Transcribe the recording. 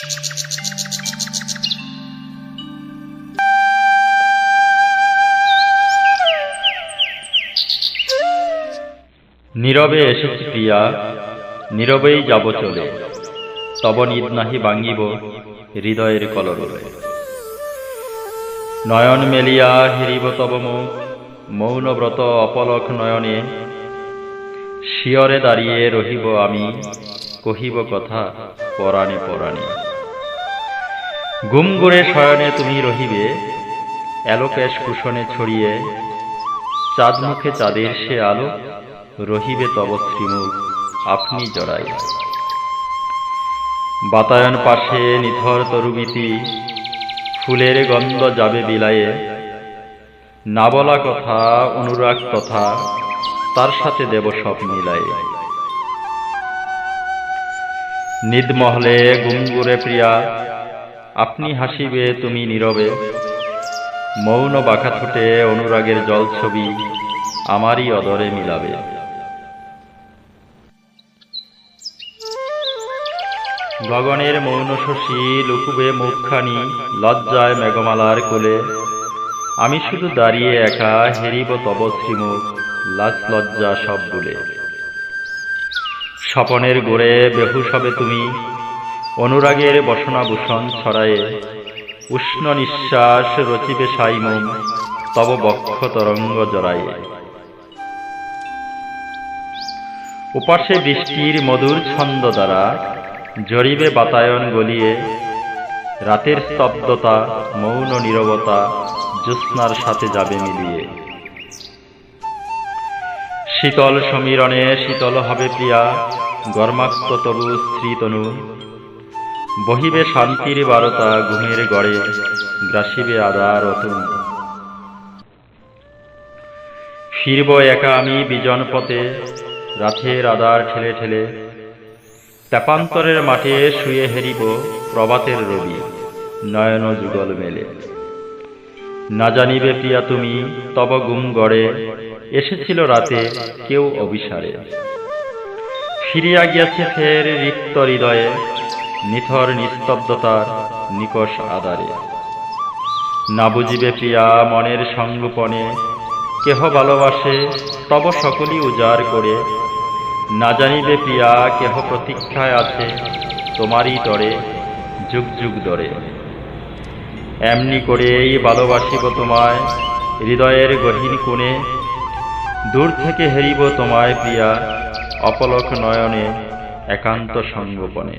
নীরবে এসেছি প্রিয়া, নীরবেই যাব চলে, তব নিদ নাহি ভাঙিব হৃদয়ের কলরবে। নয়ন মেলিয়া হেরিব তব মুখ, মৌন ব্রত অপলক নয়নে। শিয়রে দাঁড়িয়ে রহিব আমি, কহিব কথা পরাণে পরাণে। গুমগুড়ে শয়নে তুমি রহিবে, এলোকেশ কুশনে ছড়িয়ে। চাঁদ মুখে চাঁদের সে আলো, রহিবে তব শ্রীমুখ আপনি জড়াই। বাতায়ন পাশে নিথর তরুবীতি, ফুলের গন্ধ যাবে বিলায়ে। না বলা কথা অনুরাগ তথা, তার সাথে দেব সব মিলায়ে। নিদমহলে গুমগুড়ে প্রিয়া, আপনি হাসিবে তুমি নীরবে। মৌন বাঁকা ঠোঁটে অনুরাগের জল ছবি, আমারই অদরে মিলাবে। গগনের মৌন শশী লুকুবে মুখখানি, লজ্জায় মেঘমালার কোলে। আমি শুধু দাঁড়িয়ে একা, হেরিব তব শ্রীমুখ লাজ লজ্জা সব ভুলে। স্বপনের গোড়ে বেহুশ হবে তুমি, অনুরাগের বসনাভূষণ ছড়ায়ে। উষ্ণ নিঃশ্বাস রচিবে সাইমুম, তব বক্ষ তরঙ্গ জড়ায়ে। উপাসে বৃষ্টির মধুর ছন্দ দ্বারা, জড়িবে বাতায়ন গলিয়ে। রাতের স্তব্ধতা মৌন নীরবতা, জ্যোৎস্নার সাথে যাবে মিলিয়ে। শীতল সমীরণে শীতল হবে প্রিয়া, গর্মাক্ত তবু স্ত্রীতনু। বহিবে শান্তির বারতা ঘুমের গড়ে, গ্রাসিবে আদার অতুন। ফিরব একা আমি বিজন পথে, রাতের আদার ঠেলে ঠেলে। তেপান্তরের মাঠে শুয়ে হেরিব প্রভাতের রবি, নয়ন যুগল মেলে। না জানিবে প্রিয়া তুমি, তব গুম গড়ে এসেছিল রাতে কেউ অভিসারে। ফিরিয়া গিয়াছে ফের রিক্ত হৃদয়ে, নিথর নিস্তব্ধতার নিকষ আদারে। না বুঝিবে প্রিয়া মনের সঙ্গোপনে, কেহ ভালোবাসে তব সকলই উজাড় করে। না জানিবে প্রিয়া কেহ প্রতীক্ষায় আছে, তোমারই তরে যুগ যুগ ধরে। এমনি করেই ভালোবাসিব তোমায় হৃদয়ের গহীন কোণে। দূর থেকে হেরিব তোমায় প্রিয়া, অপলক নয়নে একান্ত সঙ্গোপনে।